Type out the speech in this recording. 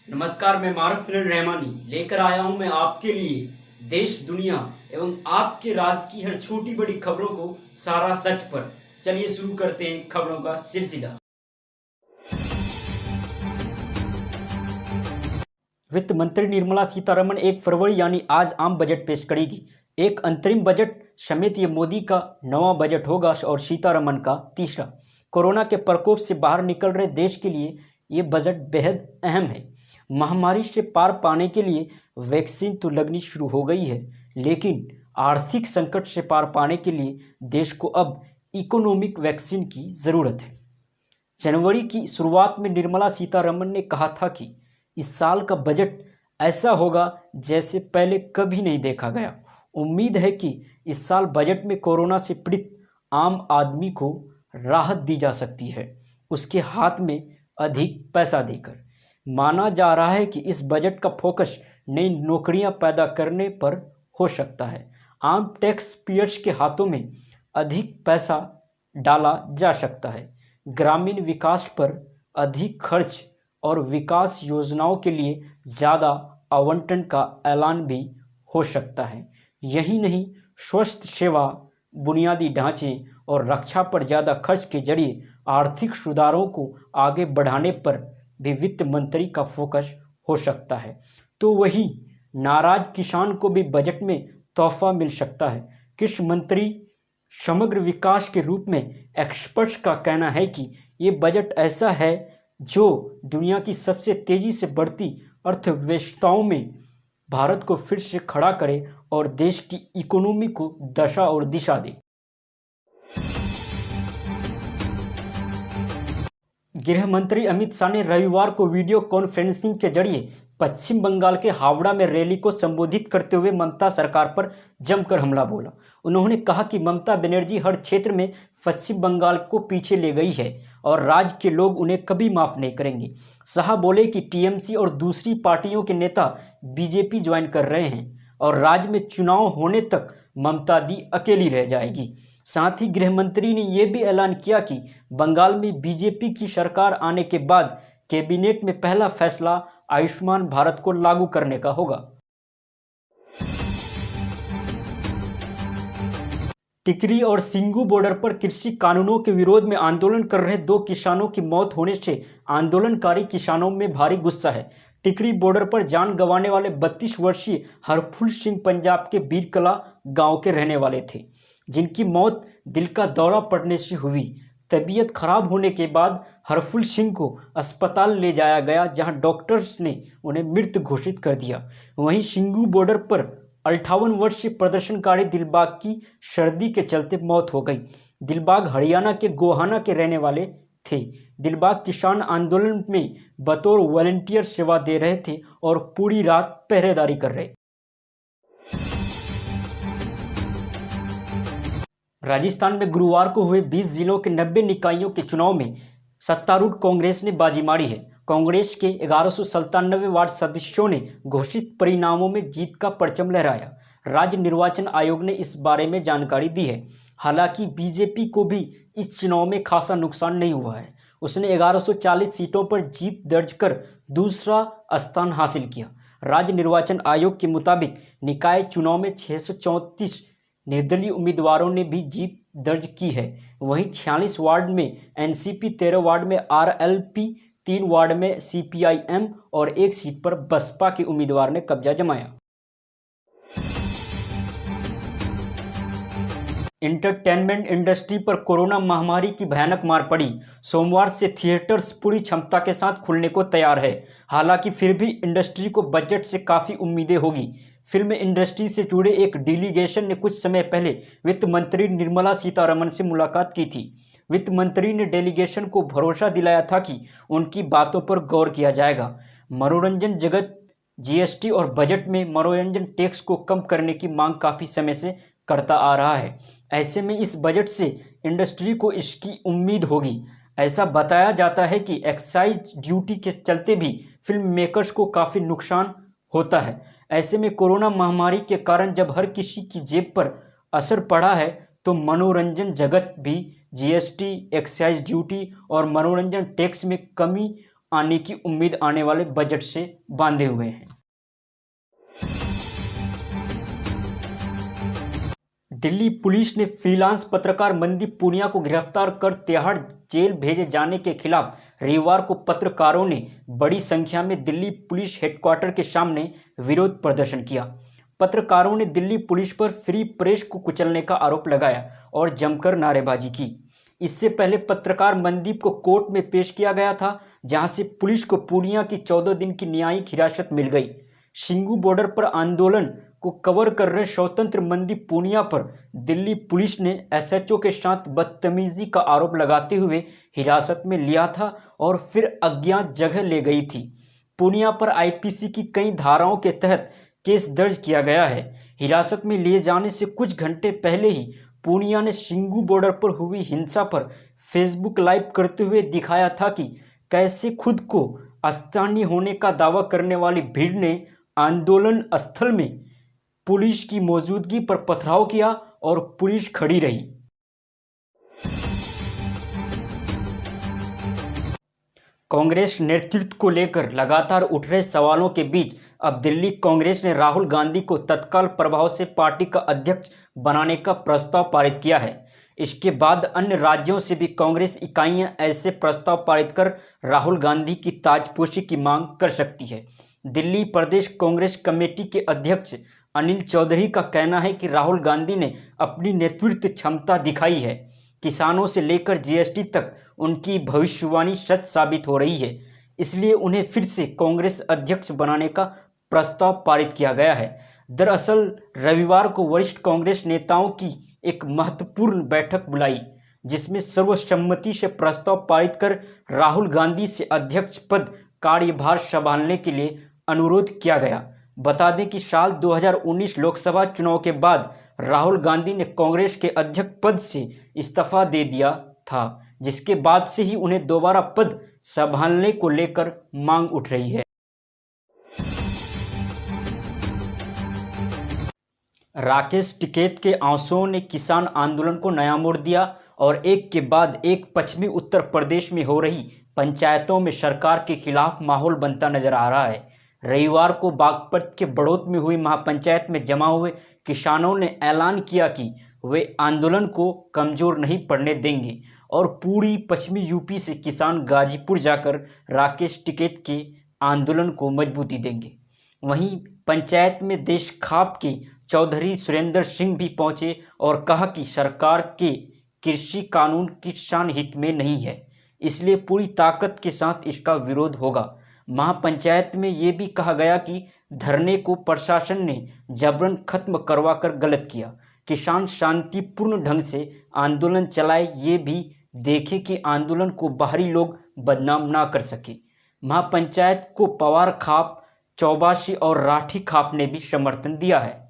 नमस्कार, मैं मारूफ रहमानी लेकर आया हूं मैं आपके लिए देश दुनिया एवं आपके राज्य की हर छोटी बड़ी खबरों को सारा सच पर। चलिए शुरू करते हैं खबरों का सिलसिला। वित्त मंत्री निर्मला सीतारमण 1 फरवरी यानी आज आम बजट पेश करेगी। एक अंतरिम बजट समेत ये मोदी का 9वां बजट होगा और सीतारमण का 3रा। कोरोना के प्रकोप से बाहर निकल रहे देश के लिए ये बजट बेहद अहम है। महामारी से पार पाने के लिए वैक्सीन तो लगनी शुरू हो गई है, लेकिन आर्थिक संकट से पार पाने के लिए देश को अब इकोनॉमिक वैक्सीन की ज़रूरत है। जनवरी की शुरुआत में निर्मला सीतारमण ने कहा था कि इस साल का बजट ऐसा होगा जैसे पहले कभी नहीं देखा गया। उम्मीद है कि इस साल बजट में कोरोना से पीड़ित आम आदमी को राहत दी जा सकती है, उसके हाथ में अधिक पैसा देकर। माना जा रहा है कि इस बजट का फोकस नई नौकरियां पैदा करने पर हो सकता है। आम टैक्स पेयर्स के हाथों में अधिक पैसा डाला जा सकता है। ग्रामीण विकास पर अधिक खर्च और विकास योजनाओं के लिए ज़्यादा आवंटन का ऐलान भी हो सकता है। यही नहीं, स्वास्थ्य सेवा, बुनियादी ढांचे और रक्षा पर ज़्यादा खर्च के जरिए आर्थिक सुधारों को आगे बढ़ाने पर भी वित्त मंत्री का फोकस हो सकता है। तो वही नाराज किसान को भी बजट में तोहफा मिल सकता है। कृषि मंत्री समग्र विकास के रूप में एक्सपर्ट्स का कहना है कि ये बजट ऐसा है जो दुनिया की सबसे तेजी से बढ़ती अर्थव्यवस्थाओं में भारत को फिर से खड़ा करे और देश की इकोनॉमी को दशा और दिशा दे। गृह मंत्री अमित शाह ने रविवार को वीडियो कॉन्फ्रेंसिंग के जरिए पश्चिम बंगाल के हावड़ा में रैली को संबोधित करते हुए ममता सरकार पर जमकर हमला बोला। उन्होंने कहा कि ममता बनर्जी हर क्षेत्र में पश्चिम बंगाल को पीछे ले गई है और राज्य के लोग उन्हें कभी माफ नहीं करेंगे। शाह बोले कि टीएमसी और दूसरी पार्टियों के नेता बीजेपी ज्वाइन कर रहे हैं और राज्य में चुनाव होने तक ममता दी अकेली रह जाएगी। साथ ही गृह मंत्री ने यह भी ऐलान किया कि बंगाल में बीजेपी की सरकार आने के बाद कैबिनेट में पहला फैसला आयुष्मान भारत को लागू करने का होगा। टिकरी और सिंगू बॉर्डर पर कृषि कानूनों के विरोध में आंदोलन कर रहे 2 किसानों की मौत होने से आंदोलनकारी किसानों में भारी गुस्सा है। टिकरी बॉर्डर पर जान गंवाने वाले 32 वर्षीय हरफुल सिंह पंजाब के बीरकला गांव के रहने वाले थे, जिनकी मौत दिल का दौरा पड़ने से हुई। तबीयत खराब होने के बाद हरफुल सिंह को अस्पताल ले जाया गया, जहां डॉक्टर्स ने उन्हें मृत घोषित कर दिया। वहीं सिंगू बॉर्डर पर 58 वर्षीय प्रदर्शनकारी दिलबाग की सर्दी के चलते मौत हो गई। दिलबाग हरियाणा के गोहाना के रहने वाले थे। दिलबाग किसान आंदोलन में बतौर वॉलंटियर सेवा दे रहे थे और पूरी रात पहरेदारी कर रहे। राजस्थान में गुरुवार को हुए 20 जिलों के 90 निकायों के चुनाव में सत्तारूढ़ कांग्रेस ने बाजी मारी है। कांग्रेस के 1197 वार्ड सदस्यों ने घोषित परिणामों में जीत का परचम लहराया। राज्य निर्वाचन आयोग ने इस बारे में जानकारी दी है। हालांकि बीजेपी को भी इस चुनाव में खासा नुकसान नहीं हुआ है। उसने 1140 सीटों पर जीत दर्ज कर दूसरा स्थान हासिल किया। राज्य निर्वाचन आयोग के मुताबिक निकाय चुनाव में 634 निर्दलीय उम्मीदवारों ने भी जीत दर्ज की है। वहीं 46 वार्ड में एनसीपी, 13 वार्ड में आरएलपी, 3 वार्ड में सीपीआईएम और 1 सीट पर बसपा के उम्मीदवार ने कब्जा जमाया। एंटरटेनमेंट इंडस्ट्री पर कोरोना महामारी की भयानक मार पड़ी। सोमवार से थिएटर्स पूरी क्षमता के साथ खुलने को तैयार है। हालांकि फिर भी इंडस्ट्री को बजट से काफ़ी उम्मीदें होगी। फिल्म इंडस्ट्री से जुड़े एक डेलीगेशन ने कुछ समय पहले वित्त मंत्री निर्मला सीतारमण से मुलाकात की थी। वित्त मंत्री ने डेलीगेशन को भरोसा दिलाया था कि उनकी बातों पर गौर किया जाएगा। मनोरंजन जगत जीएसटी और बजट में मनोरंजन टैक्स को कम करने की मांग काफ़ी समय से करता आ रहा है। ऐसे में इस बजट से इंडस्ट्री को इसकी उम्मीद होगी। ऐसा बताया जाता है कि एक्साइज ड्यूटी के चलते भी फिल्म मेकर्स को काफ़ी नुकसान होता है। ऐसे में कोरोना महामारी के कारण जब हर किसी की जेब पर असर पड़ा है, तो मनोरंजन जगत भी जीएसटी, एक्साइज ड्यूटी और मनोरंजन टैक्स में कमी आने की उम्मीद आने वाले बजट से बांधे हुए है। दिल्ली पुलिस ने फ्रीलांस पत्रकार मनदीप पूनिया को गिरफ्तार कर तिहाड़ जेल भेजे जाने के खिलाफ रविवार को पत्रकारों ने बड़ी संख्या में दिल्ली पुलिस हेडक्वार्टर के सामने विरोध प्रदर्शन किया। पत्रकारों ने दिल्ली पुलिस पर फ्री प्रेस को कुचलने का आरोप लगाया और जमकर नारेबाजी की। इससे पहले पत्रकार मनदीप को कोर्ट में पेश किया गया था, जहां से पुलिस को पूनिया की 14 दिन की न्यायिक हिरासत मिल गई। सिंघू बॉर्डर पर आंदोलन को कवर कर रहे स्वतंत्र मनदीप पूनिया पर दिल्ली पुलिस ने एसएचओ के साथ बदतमीजी का आरोप लगाते हुए हिरासत में लिया था और फिर अज्ञात जगह ले गई थी। पूनिया पर आईपीसी की कई धाराओं के तहत केस दर्ज किया गया है। हिरासत में लिए जाने से कुछ घंटे पहले ही पूनिया ने सिंघू बॉर्डर पर हुई हिंसा पर फेसबुक लाइव करते हुए दिखाया था कि कैसे खुद को स्थानीय होने का दावा करने वाली भीड़ ने आंदोलन स्थल में पुलिस की मौजूदगी पर पथराव किया और पुलिस खड़ी रही। कांग्रेस नेतृत्व को लेकर लगातार उठ रहे सवालों के बीच अब दिल्ली कांग्रेस ने राहुल गांधी को तत्काल प्रभाव से पार्टी का अध्यक्ष बनाने का प्रस्ताव पारित किया है। इसके बाद अन्य राज्यों से भी कांग्रेस इकाइयां ऐसे प्रस्ताव पारित कर राहुल गांधी की ताजपोशी की मांग कर सकती है। दिल्ली प्रदेश कांग्रेस कमेटी के अध्यक्ष अनिल चौधरी का कहना है कि राहुल गांधी ने अपनी नेतृत्व क्षमता दिखाई है। किसानों से लेकर जीएसटी तक उनकी भविष्यवाणी सच साबित हो रही है, इसलिए उन्हें फिर से कांग्रेस अध्यक्ष बनाने का प्रस्ताव पारित किया गया है। दरअसल रविवार को वरिष्ठ कांग्रेस नेताओं की एक महत्वपूर्ण बैठक बुलाई, जिसमें सर्वसम्मति से प्रस्ताव पारित कर राहुल गांधी से अध्यक्ष पद कार्यभार संभालने के लिए अनुरोध किया गया। बता दें कि साल 2019 लोकसभा चुनाव के बाद राहुल गांधी ने कांग्रेस के अध्यक्ष पद से इस्तीफा दे दिया था, जिसके बाद से ही उन्हें दोबारा पद संभालने को लेकर मांग उठ रही है। राकेश टिकैत के आंसुओं ने किसान आंदोलन को नया मोड़ दिया और एक के बाद एक पश्चिमी उत्तर प्रदेश में हो रही पंचायतों में सरकार के खिलाफ माहौल बनता नजर आ रहा है। रविवार को बागपत के बड़ौत में हुई महापंचायत में जमा हुए किसानों ने ऐलान किया कि वे आंदोलन को कमजोर नहीं पड़ने देंगे और पूरी पश्चिमी यूपी से किसान गाजीपुर जाकर राकेश टिकैत के आंदोलन को मजबूती देंगे। वहीं पंचायत में देश खाप के चौधरी सुरेंद्र सिंह भी पहुंचे और कहा कि सरकार के कृषि कानून किसान हित में नहीं है, इसलिए पूरी ताकत के साथ इसका विरोध होगा। महापंचायत में ये भी कहा गया कि धरने को प्रशासन ने जबरन खत्म करवाकर गलत किया। किसान शांतिपूर्ण ढंग से आंदोलन चलाए, ये भी देखे कि आंदोलन को बाहरी लोग बदनाम ना कर सके। महापंचायत को पवार खाप, चौबासी और राठी खाप ने भी समर्थन दिया है।